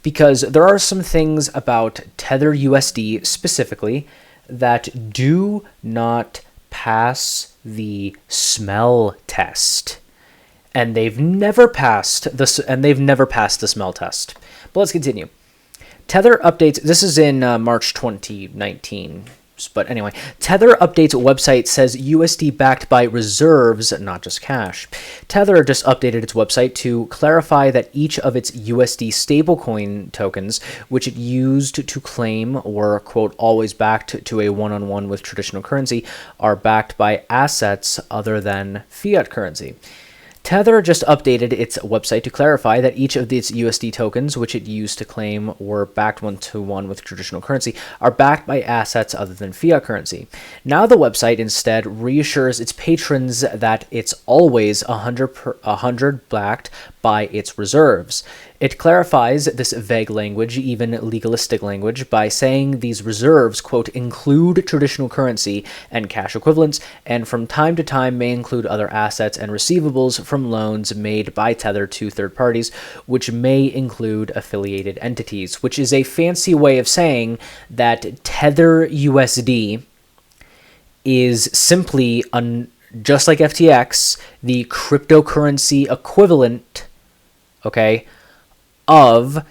because there are some things about Tether USD specifically that do not pass the smell test. And they've never passed the smell test. But let's continue. Tether updates. This is in March 2019. But anyway, Tether updates website says USD backed by reserves, not just cash. Tether just updated its website to clarify that each of its USD stablecoin tokens, which it used to claim were, quote, always backed to a one-on-one with traditional currency, are backed by assets other than fiat currency. Tether just updated its website to clarify that each of its USD tokens, which it used to claim were backed one-to-one with traditional currency, are backed by assets other than fiat currency. Now the website instead reassures its patrons that it's always 100 backed by its reserves. It clarifies this vague language, even legalistic language, by saying these reserves, quote, include traditional currency and cash equivalents, and from time to time may include other assets and receivables from loans made by Tether to third parties, which may include affiliated entities, which is a fancy way of saying that Tether USD is simply, just like FTX, the cryptocurrency equivalent, okay, of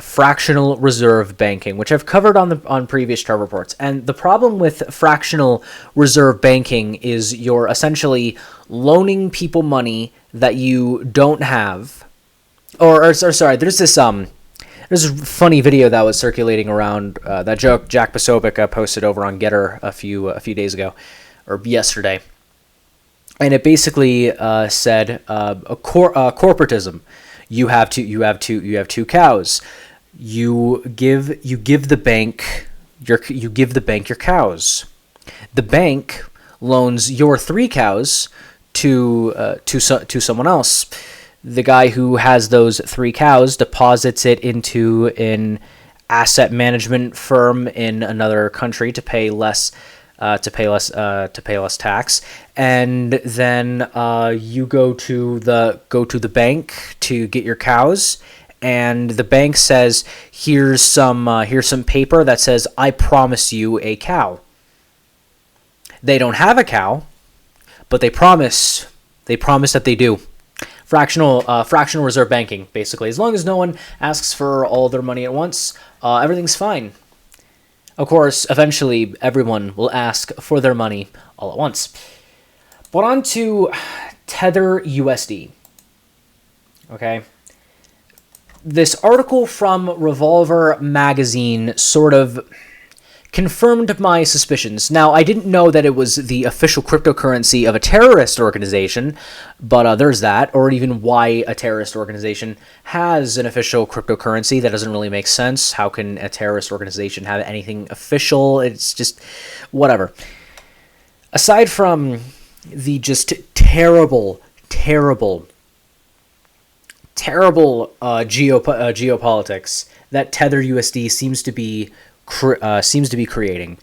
fractional reserve banking, which I've covered on previous chart reports. And the problem with fractional reserve banking is you're essentially loaning people money that you don't have. Or sorry, there's a funny video that was circulating around that Jack Posobiec posted over on Getter a few days ago, or yesterday. And it basically said corporatism. You have two cows. You give the bank your cows. The bank loans your 3 cows to someone else. The guy who has those 3 cows deposits it into an asset management firm in another country to pay less tax, and then you go to the bank to get your cows, and the bank says, here's some paper that says I promise you a cow. They don't have a cow, but they promise that they do. Fractional reserve banking, basically. As long as no one asks for all their money at once, everything's fine. Of course, eventually, everyone will ask for their money all at once. But on to Tether USD. Okay? This article from Revolver magazine sort of confirmed my suspicions. Now, I didn't know that it was the official cryptocurrency of a terrorist organization, but there's that, or even why a terrorist organization has an official cryptocurrency. That doesn't really make sense. How can a terrorist organization have anything official? It's just whatever. Aside from the just terrible geopolitics that Tether USD seems to be creating.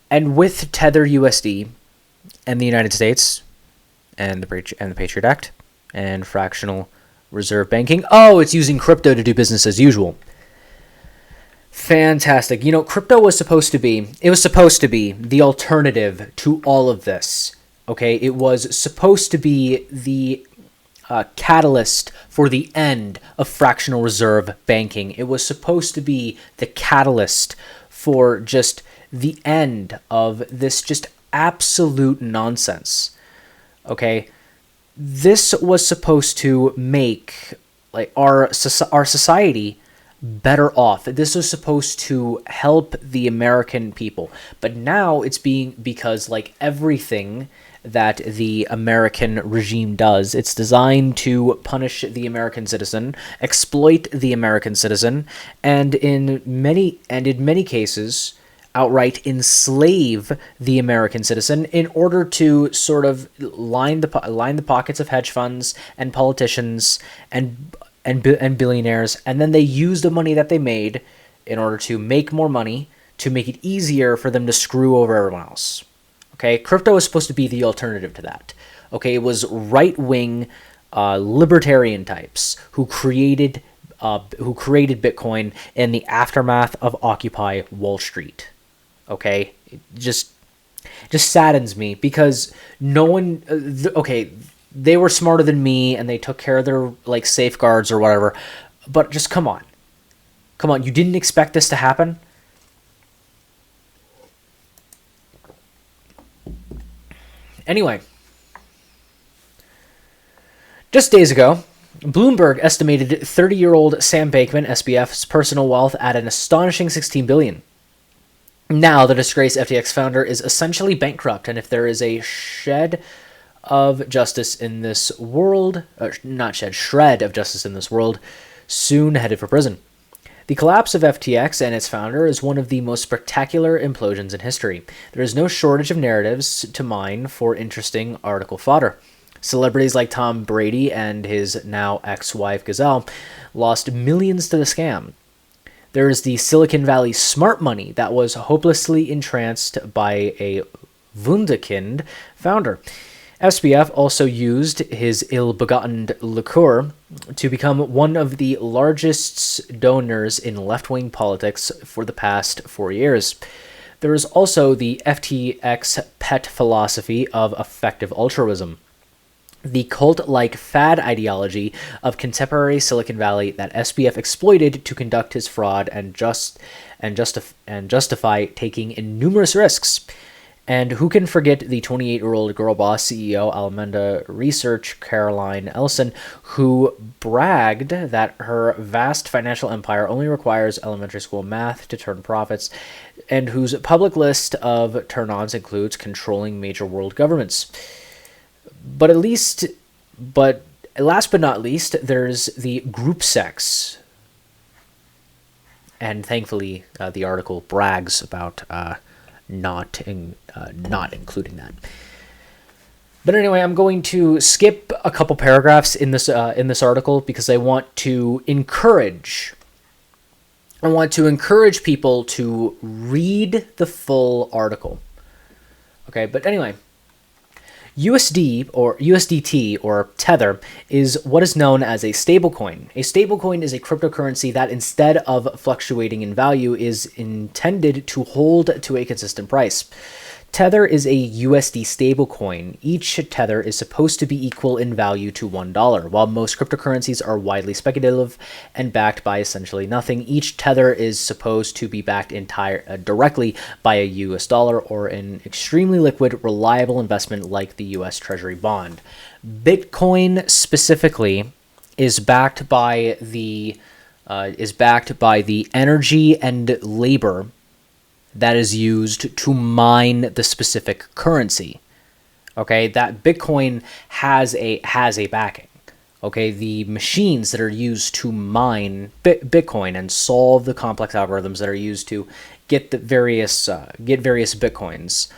And with Tether USD and the United States and the Patriot Act and fractional reserve banking, it's using crypto to do business as usual. Fantastic. You know, crypto was supposed to be the alternative to all of this. Okay, it was supposed to be the catalyst for the end of fractional reserve banking. It was supposed to be the catalyst for just the end of this just absolute nonsense. Okay, this was supposed to make our society better off. This was supposed to help the American people, but now it's being, because like everything that the American regime does, it's designed to punish the American citizen, exploit the American citizen, and in many cases outright enslave the American citizen in order to sort of line the pockets of hedge funds and politicians and billionaires, and then they use the money that they made in order to make more money, to make it easier for them to screw over everyone else. Okay, crypto is supposed to be the alternative to that. Okay, it was right-wing libertarian types who created who created Bitcoin in the aftermath of Occupy Wall Street. Okay, it just saddens me because no one. Okay, they were smarter than me and they took care of their like safeguards or whatever, but just come on, you didn't expect this to happen. Anyway, just days ago, Bloomberg estimated 30-year-old Sam Bankman-Sbf's personal wealth at an astonishing $16 billion. Now, the disgraced FTX founder is essentially bankrupt, and if there is a shred of justice in this world, shred of justice in this world, soon headed for prison. The collapse of FTX and its founder is one of the most spectacular implosions in history. There is no shortage of narratives to mine for interesting article fodder. Celebrities like Tom Brady and his now ex-wife Giselle lost millions to the scam. There is the Silicon Valley smart money that was hopelessly entranced by a wunderkind founder. SBF also used his ill-begotten liqueur to become one of the largest donors in left-wing politics for the past 4 years. There is also the FTX pet philosophy of effective altruism, the cult-like fad ideology of contemporary Silicon Valley that SBF exploited to conduct his fraud and justify taking in numerous risks. And who can forget the 28-year-old girl boss CEO Alameda Research, Caroline Ellison, who bragged that her vast financial empire only requires elementary school math to turn profits, and whose public list of turn-ons includes controlling major world governments. But last but not least, there's the group sex. And thankfully, the article brags about not including that. But anyway, I'm going to skip a couple paragraphs in this article because I want to encourage people to read the full article. Okay, but anyway, USD or USDT or Tether is what is known as a stablecoin. A stablecoin is a cryptocurrency that instead of fluctuating in value is intended to hold to a consistent price. Tether is a USD stablecoin. Each Tether is supposed to be equal in value to $1. While most cryptocurrencies are widely speculative and backed by essentially nothing, each Tether is supposed to be backed directly by a US dollar or an extremely liquid, reliable investment like the US Treasury bond. Bitcoin specifically is backed by the energy and labor that is used to mine the specific currency. Okay, that Bitcoin has a backing. Okay, the machines that are used to mine Bitcoin and solve the complex algorithms that are used to get the various Bitcoins,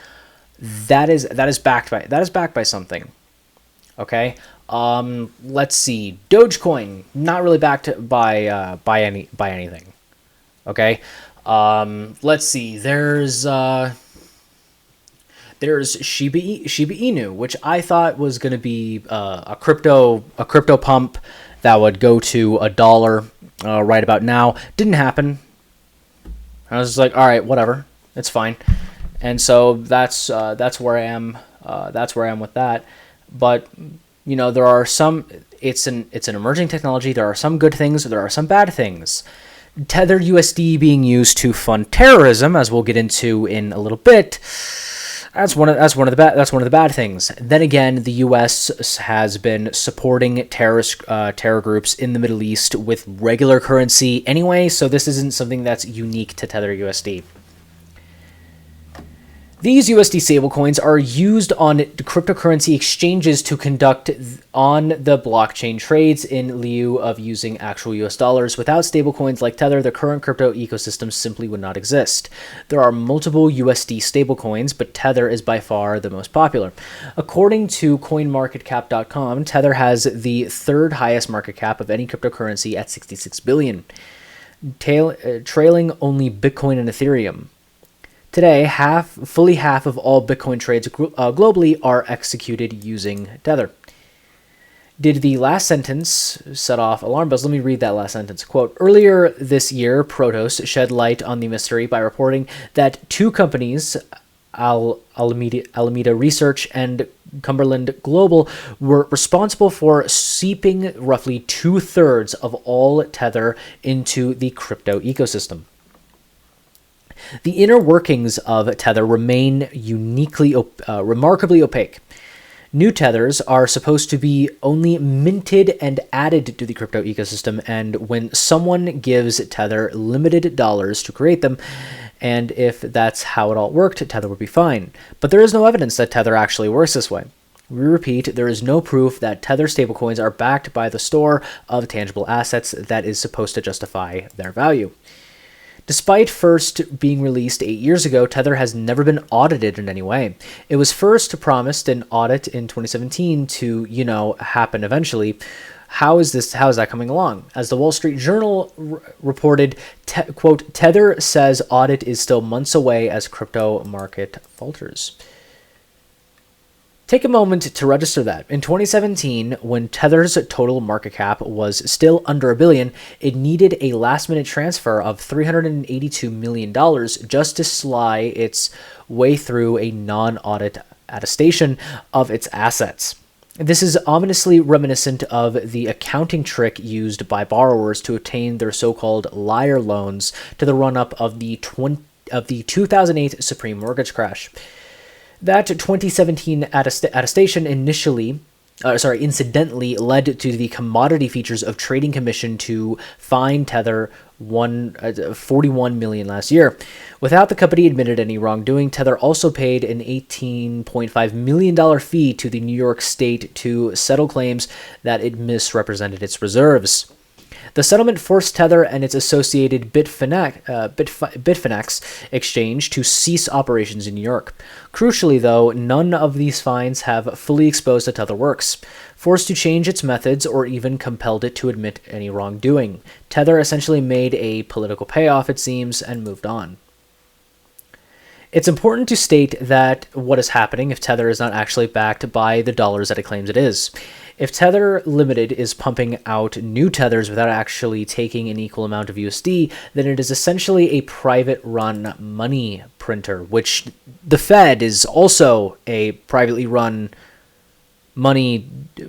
that is backed by something. Okay, let's see, Dogecoin, not really backed by anything. Okay. Let's see. There's Shiba Inu, which I thought was going to be a crypto pump that would go to $1 right about now. Didn't happen. I was just like, all right, whatever, it's fine. And so that's where I am. That's where I am with that. But you know, there are some. It's an emerging technology. There are some good things. There are some bad things. Tether USD being used to fund terrorism, as we'll get into in a little bit, that's one of the bad things. Then again, the U.S. has been supporting terror groups in the Middle East with regular currency anyway, so this isn't something that's unique to Tether USD. These USD stablecoins are used on cryptocurrency exchanges to conduct on the blockchain trades in lieu of using actual US dollars. Without stablecoins like Tether, the current crypto ecosystem simply would not exist. There are multiple USD stablecoins, but Tether is by far the most popular. According to CoinMarketCap.com, Tether has the third highest market cap of any cryptocurrency at $66 billion, trailing only Bitcoin and Ethereum. Today, fully half of all Bitcoin trades globally are executed using Tether. Did the last sentence set off alarm bells? Let me read that last sentence. Quote, earlier this year, Protos shed light on the mystery by reporting that two companies, Alameda Research and Cumberland Global, were responsible for seeping roughly 2/3 of all Tether into the crypto ecosystem. The inner workings of Tether remain remarkably opaque. New tethers are supposed to be only minted and added to the crypto ecosystem, and when someone gives Tether limited dollars to create them, and if that's how it all worked, Tether would be fine. But there is no evidence that Tether actually works this way. We repeat, there is no proof that Tether stablecoins are backed by the store of tangible assets that is supposed to justify their value. Despite first being released 8 years ago, Tether has never been audited in any way. It was first promised an audit in 2017 to, happen eventually. How is that coming along? As the Wall Street Journal reported, quote, Tether says audit is still months away as crypto market falters. Take a moment to register that. In 2017, when Tether's total market cap was still under $1 billion, it needed a last-minute transfer of $382 million just to slide its way through a non-audit attestation of its assets. This is ominously reminiscent of the accounting trick used by borrowers to obtain their so-called liar loans to the run-up of the 2008 Supreme Mortgage crash. That 2017 attestation incidentally led to the Commodity Futures of Trading Commission to fine Tether $41 million last year. Without the company admitted any wrongdoing, Tether also paid an $18.5 million fee to the New York State to settle claims that it misrepresented its reserves. The settlement forced Tether and its associated Bitfinex exchange to cease operations in New York. Crucially, though, none of these fines have fully exposed how Tether works, forced to change its methods, or even compelled it to admit any wrongdoing. Tether essentially made a political payoff, it seems, and moved on. It's important to state that what is happening if Tether is not actually backed by the dollars that it claims it is. If Tether Limited is pumping out new tethers without actually taking an equal amount of USD, then it is essentially a private-run money printer, which the Fed is also a privately run money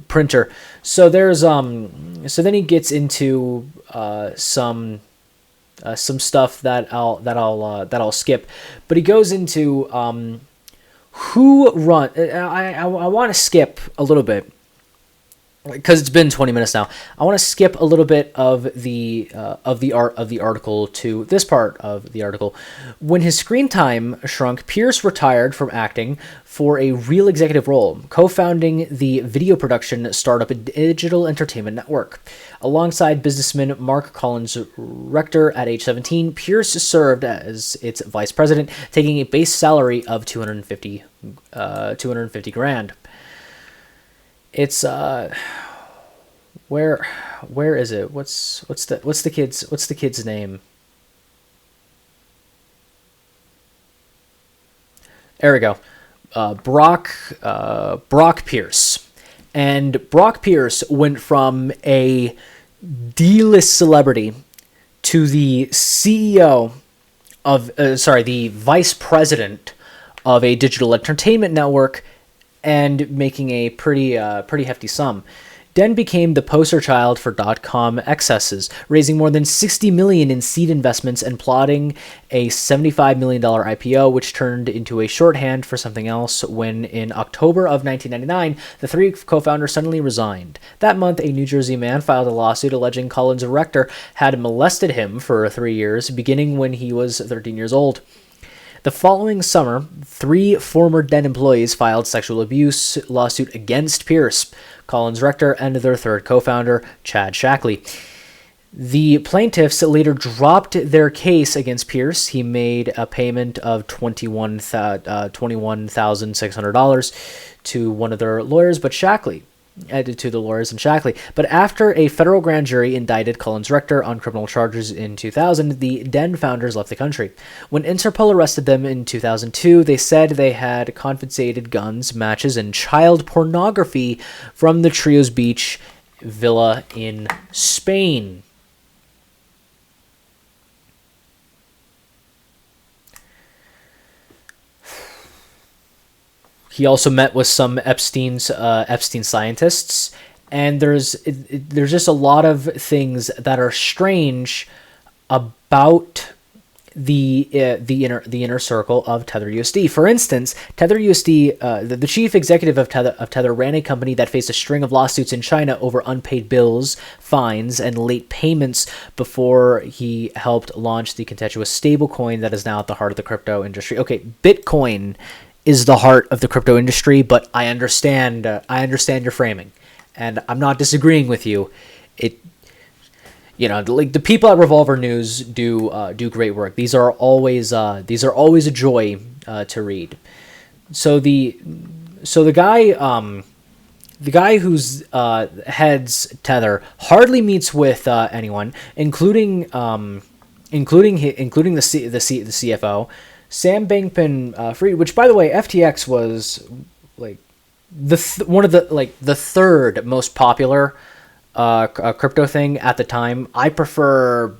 printer. So there's so then he gets into some stuff that I'll skip, but he goes into who run. I want to skip a little bit, because it's been 20 minutes now. I want to skip a little bit of the article to this part of the article. When his screen time shrunk, Pierce retired from acting for a real executive role, co-founding the video production startup Digital Entertainment Network. Alongside businessman Mark Collins Rector at age 17, Pierce served as its vice president, taking a base salary of $250 grand. It's where is it? What's the kid's name? There we go. Brock Pierce. And Brock Pierce went from a D-list celebrity to the CEO of the vice president of a digital entertainment network, and making a pretty hefty sum. Den became the poster child for dot-com excesses, raising more than $60 million in seed investments and plotting a $75 million IPO, which turned into a shorthand for something else when, in October of 1999, the three co-founders suddenly resigned. That month, a New Jersey man filed a lawsuit alleging Collins Rector had molested him for 3 years, beginning when he was 13 years old. The following summer, 3 former Den employees filed sexual abuse lawsuit against Pierce, Collins Rector, and their third co-founder, Chad Shackley. The plaintiffs later dropped their case against Pierce. He made a payment of $21,600 to one of their lawyers, but Shackley added to the lawyers in Shackley. But after a federal grand jury indicted Cullen's rector on criminal charges in 2000, the Den founders left the country. When Interpol arrested them in 2002, they said they had confiscated guns, matches, and child pornography from the trio's beach villa in Spain. He also met with some Epstein scientists, and there's just a lot of things that are strange about the inner circle of Tether USD. For instance, Tether USD, the chief executive of Tether ran a company that faced a string of lawsuits in China over unpaid bills, fines, and late payments before he helped launch the contentious stablecoin that is now at the heart of the crypto industry. Okay, Bitcoin is the heart of the crypto industry, but I understand your framing, and I'm not disagreeing with you. Like the people at Revolver News do great work. These are always a joy to read. So the guy who's heads Tether hardly meets with anyone, including the CFO. Sam Bankman-Fried, which, by the way, FTX was like one of the third most popular crypto thing at the time. I prefer,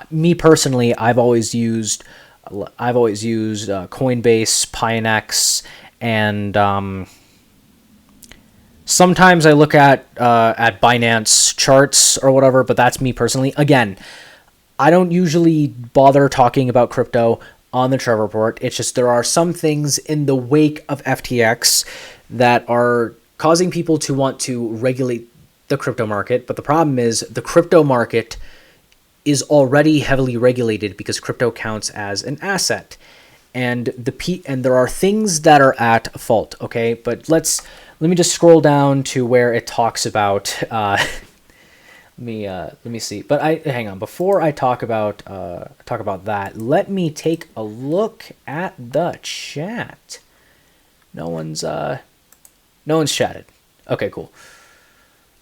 me personally, I've always used Coinbase, Pionex, and sometimes I look at Binance charts or whatever. But that's me personally. Again, I don't usually bother talking about crypto on the Trevor Report. It's just there are some things in the wake of FTX that are causing people to want to regulate the crypto market. But the problem is the crypto market is already heavily regulated because crypto counts as an asset, and there are things that are at fault. Okay, but let me just scroll down to where it talks about. Let me see. But hang on. Before I talk about that, let me take a look at the chat. No one's chatted. Okay, cool.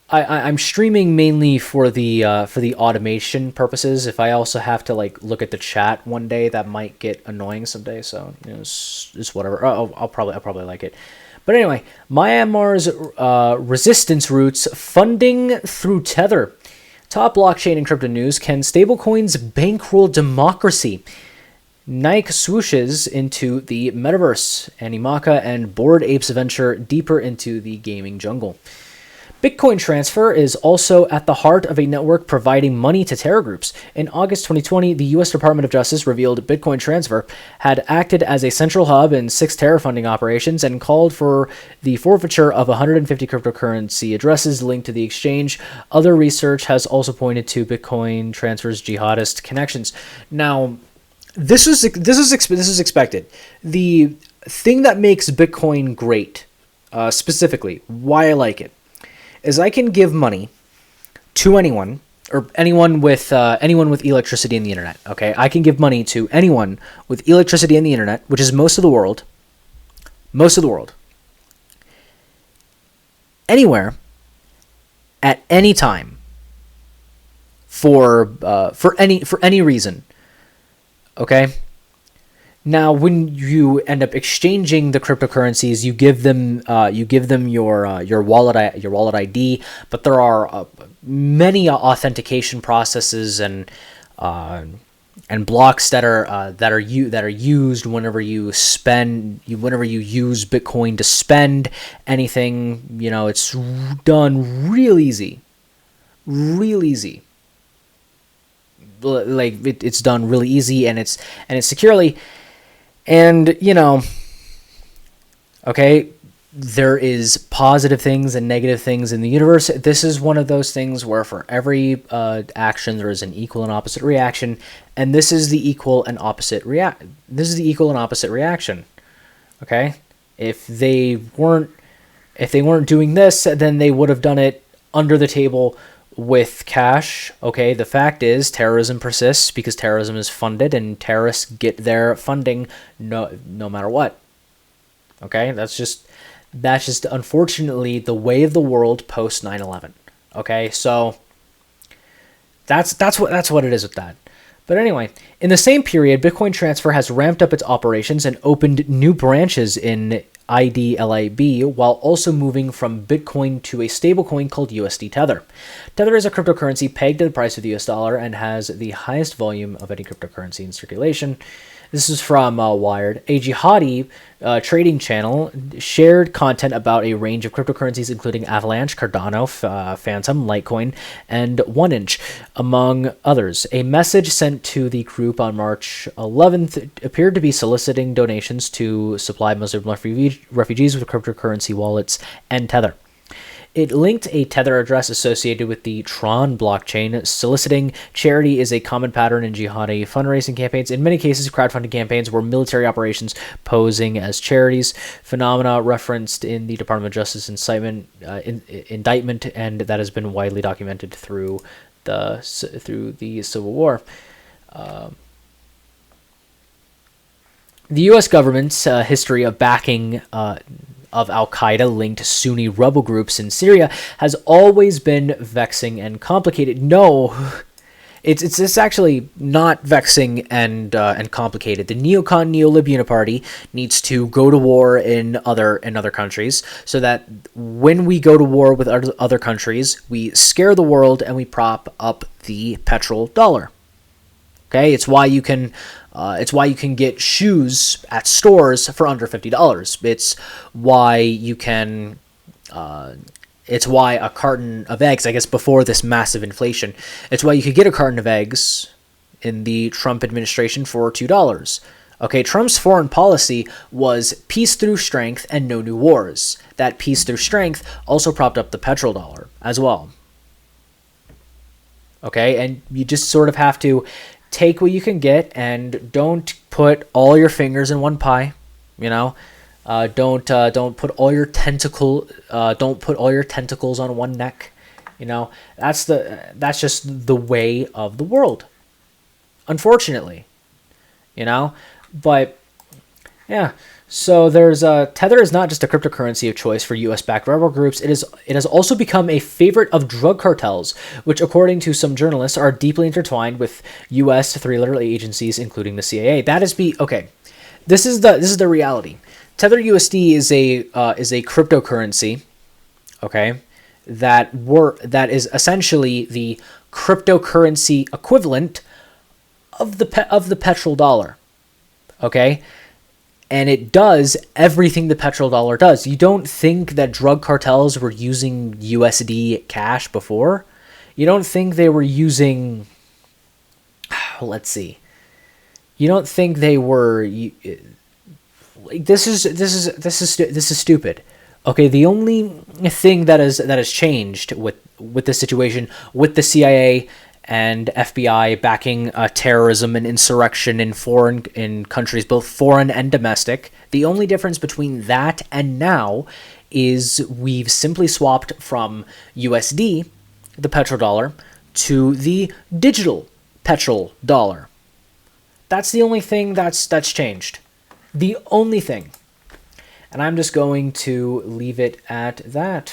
I'm streaming mainly for the automation purposes. If I also have to look at the chat one day, that might get annoying someday. So it's whatever. I'll probably like it. But anyway, Myanmar's resistance routes funding through Tether. Top blockchain and crypto news. Can stablecoins bankroll democracy? Nike swooshes into the metaverse. Animaka and Bored Apes venture deeper into the gaming jungle. Bitcoin transfer is also at the heart of a network providing money to terror groups. In August 2020, the U.S. Department of Justice revealed Bitcoin transfer had acted as a central hub in 6 terror funding operations and called for the forfeiture of 150 cryptocurrency addresses linked to the exchange. Other research has also pointed to Bitcoin transfer's jihadist connections. Now, this is expected. The thing that makes Bitcoin great, specifically, why I like it, is I can give money to anyone, or anyone with electricity and the internet. Okay, I can give money to anyone with electricity and the internet, which is most of the world, anywhere, at any time, for any reason. Okay. Now, when you end up exchanging the cryptocurrencies, you give them your wallet ID, but there are many authentication processes and blocks that are used whenever you use Bitcoin to spend anything. It's done real easy. It's done really easy, and it's securely. And, okay, there is positive things and negative things in the universe. This is one of those things where for every action there is an equal and opposite reaction, and this is the equal and opposite reaction. Okay? If they weren't doing this, then they would have done it under the table with cash. Okay, the fact is terrorism persists because terrorism is funded, and terrorists get their funding no matter what. Okay, that's just That's just unfortunately the way of the world post 9/11. Okay, so that's what it is with that. But anyway, in the same period, Bitcoin Transfer has ramped up its operations and opened new branches in IDLAB while also moving from Bitcoin to a stablecoin called USD Tether. Tether is a cryptocurrency pegged to the price of the US dollar and has the highest volume of any cryptocurrency in circulation. This is from Wired. A jihadi trading channel shared content about a range of cryptocurrencies, including Avalanche, Cardano, Phantom, Litecoin, and 1inch, among others. A message sent to the group on March 11th appeared to be soliciting donations to supply Muslim refugees with cryptocurrency wallets and Tether. It linked a Tether address associated with the Tron blockchain. Soliciting charity is a common pattern in jihadi fundraising campaigns. In many cases, crowdfunding campaigns were military operations posing as charities, phenomena referenced in the Department of Justice indictment, and that has been widely documented through the Civil War. The U.S. government's history of backing of al-Qaeda-linked Sunni rebel groups in Syria has always been vexing and complicated. No, it's actually not vexing and complicated. The neocon Neo-Lib Uniparty needs to go to war in other countries, so that when we go to war with other countries, we scare the world and we prop up the petrodollar. Okay, it's why you can get shoes at stores for under $50. It's why you can. It's why a carton of eggs, I guess, before this massive inflation, it's why you could get a carton of eggs in the Trump administration for $2. Okay, Trump's foreign policy was peace through strength and no new wars. That peace through strength also propped up the petrodollar as well. Okay, and you just sort of have to take what you can get and don't put all your fingers in one pie. You know, don't put all your don't put all your tentacles on one neck. You know, that's just the way of the world, unfortunately. You know, but yeah. So there's Tether is not just a cryptocurrency of choice for U.S.-backed rebel groups. It has also become a favorite of drug cartels, which, according to some journalists, are deeply intertwined with U.S. three-letter agencies, including the CIA. Okay. This is the reality. Tether USD is a cryptocurrency, okay, that is essentially the cryptocurrency equivalent of the petrodollar, okay. And it does everything the petrodollar does. You don't think that drug cartels were using USD cash before? You don't think they were using... Let's see. You don't think they were... This is stupid. Okay, the only thing that has changed with this situation, with the CIA and FBI backing terrorism and insurrection in countries, both foreign and domestic. The only difference between that and now is we've simply swapped from USD, the petrodollar, to the digital petrodollar. That's the only thing that's changed. The only thing. And I'm just going to leave it at that.